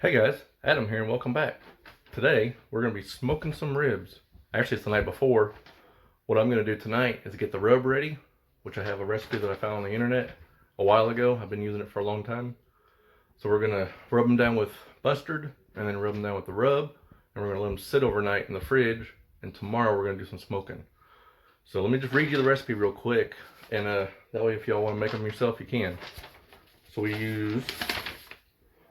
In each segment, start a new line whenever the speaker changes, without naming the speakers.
Hey guys, Adam here and welcome back. Today we're going to be smoking some ribs. Actually it's the night before. What I'm going to do tonight is get the rub ready, which I have a recipe that I found on the internet a while ago. I've been using it for a long time. So we're going to rub them down with mustard and then rub them down with the rub, and we're going to let them sit overnight in the fridge, and tomorrow we're going to do some smoking. So let me just read you the recipe real quick, and that way if y'all want to make them yourself you can. So we use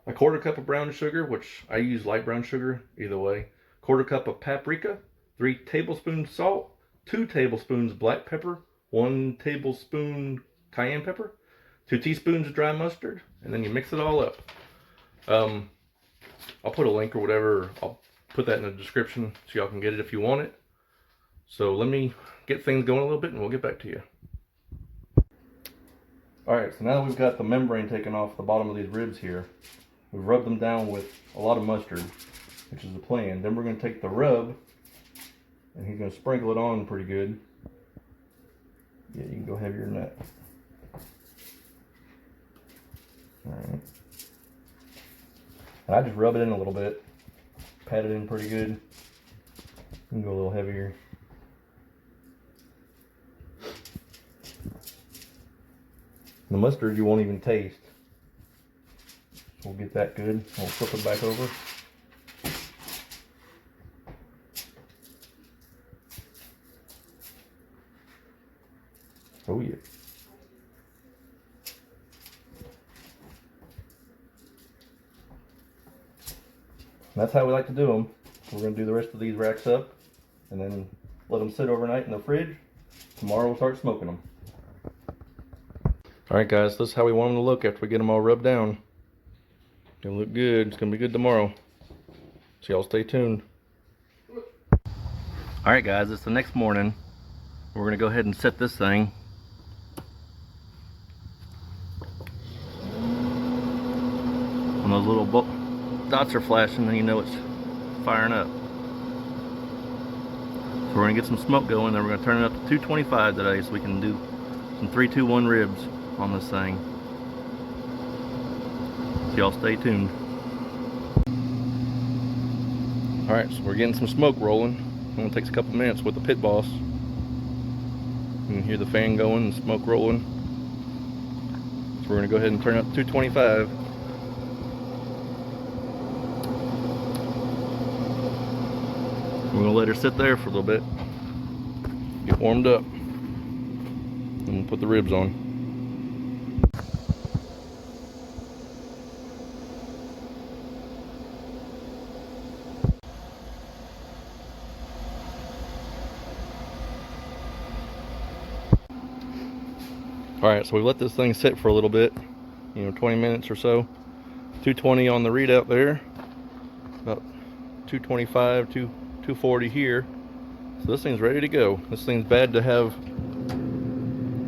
a quarter cup of brown sugar, which I use light brown sugar either way. Quarter cup of paprika, 3 tablespoons salt, 2 tablespoons black pepper, 1 tablespoon cayenne pepper, 2 teaspoons of dry mustard, and then you mix it all up. I'll put a link or whatever, I'll put that in the description so y'all can get it if you want it. So let me get things going a little bit and we'll get back to you. Alright, so now that we've got the membrane taken off the bottom of these ribs here, we've rubbed them down with a lot of mustard, which is the plan. Then we're going to take the rub, and he's going to sprinkle it on pretty good. Yeah, you can go heavier than that. Alright. And I just rub it in a little bit, pat it in pretty good. You can go a little heavier. The mustard you won't even taste. We'll get that good. We'll flip it back over. Oh yeah. And that's how we like to do them. We're going to do the rest of these racks up and then let them sit overnight in the fridge. Tomorrow we'll start smoking them. Alright guys, this is how we want them to look after we get them all rubbed down. Gonna look good. It's gonna be good tomorrow. So y'all stay tuned. Alright guys, it's the next morning. We're gonna go ahead and set this thing. When those little dots are flashing, then you know it's firing up. So we're gonna get some smoke going, then we're gonna turn it up to 225 today so we can do some 3-2-1 ribs on this thing. So y'all stay tuned. Alright, so we're getting some smoke rolling. It only takes a couple minutes with the Pitt Boss. You can hear the fan going and smoke rolling. So we're going to go ahead and turn it up to 225. We're going to let her sit there for a little bit. Get warmed up. And we'll put the ribs on. Alright, so we let this thing sit for a little bit, 20 minutes or so. 220 on the readout there, about 225, 240 here. So this thing's ready to go. This thing's bad to have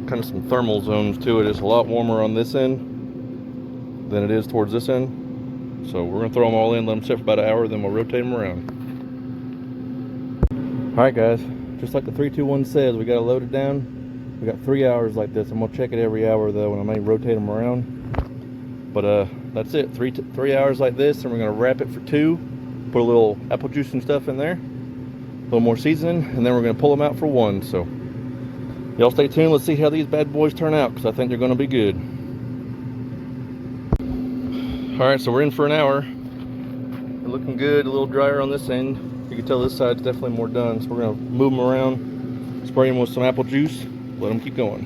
kind of some thermal zones to it. It's a lot warmer on this end than it is towards this end. So we're going to throw them all in, let them sit for about an hour, then we'll rotate them around. Alright guys, just like the 3-2-1 says, we got to load it down. We got 3 hours like this. I'm gonna check it every hour though, and I may rotate them around. But that's it. 3 hours like this, and we're gonna wrap it for 2. Put a little apple juice and stuff in there, a little more seasoning, and then we're gonna pull them out for 1. So y'all stay tuned. Let's see how these bad boys turn out, because I think they're gonna be good. All right, so we're in for an hour. They're looking good. A little drier on this end. You can tell this side's definitely more done. So we're gonna move them around, spray them with some apple juice. Let them keep going.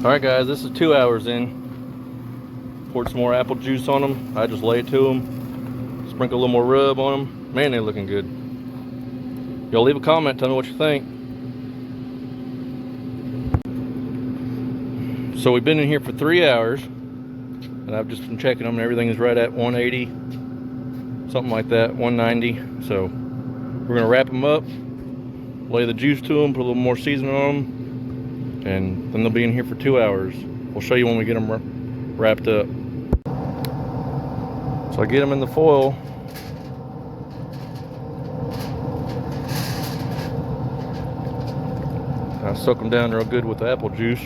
Alright guys, this is 2 hours in. Poured some more apple juice on them. I just lay it to them. Sprinkle a little more rub on them. Man, they're looking good. Y'all leave a comment, tell me what you think. So we've been in here for 3 hours. And I've just been checking them and everything is right at 180. Something like that, 190. So we're going to wrap them up. Lay the juice to them, put a little more seasoning on them, and then they'll be in here for 2 hours. We'll show you when we get them wrapped up. So I get them in the foil. I soak them down real good with the apple juice.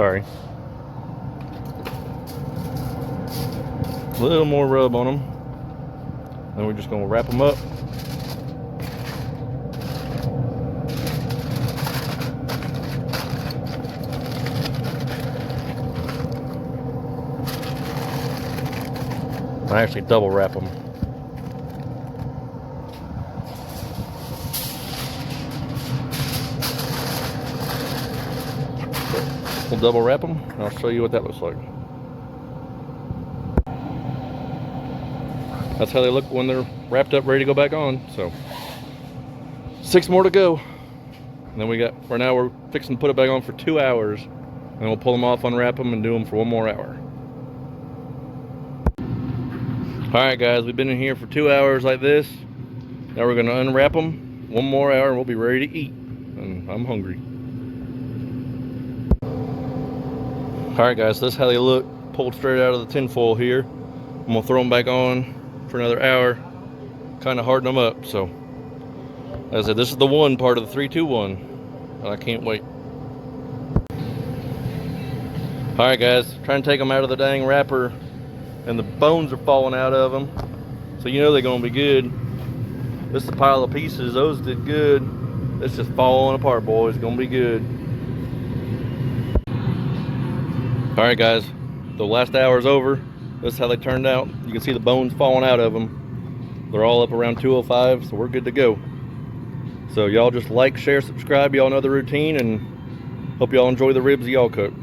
Sorry. A little more rub on them. Then we're just gonna wrap them up. I actually double wrap them. We'll double wrap them, and I'll show you what that looks like. That's how they look when they're wrapped up, ready to go back on. So 6 more to go. And then right now we're fixing to put it back on for 2 hours. And we'll pull them off, unwrap them, and do them for 1 more hour. Alright guys, we've been in here for 2 hours like this. Now we're gonna unwrap them 1 more hour and we'll be ready to eat. And I'm hungry. Alright guys, so this is how they look, pulled straight out of the tin foil here. I'm gonna throw them back on for another hour, kind of harden them up. So as I said, this is the one part of the 3-2-1, and I can't wait. Alright guys, trying to take them out of the dang wrapper, and the bones are falling out of them, so you know they're gonna be good. This is a pile of pieces. Those did good. It's just falling apart, boys. It's gonna be good. Alright guys, the last hour's over. This is how they turned out. You can see the bones falling out of them. They're all up around 205, so we're good to go. So y'all just like, share, subscribe. Y'all know the routine, and hope y'all enjoy the ribs y'all cook.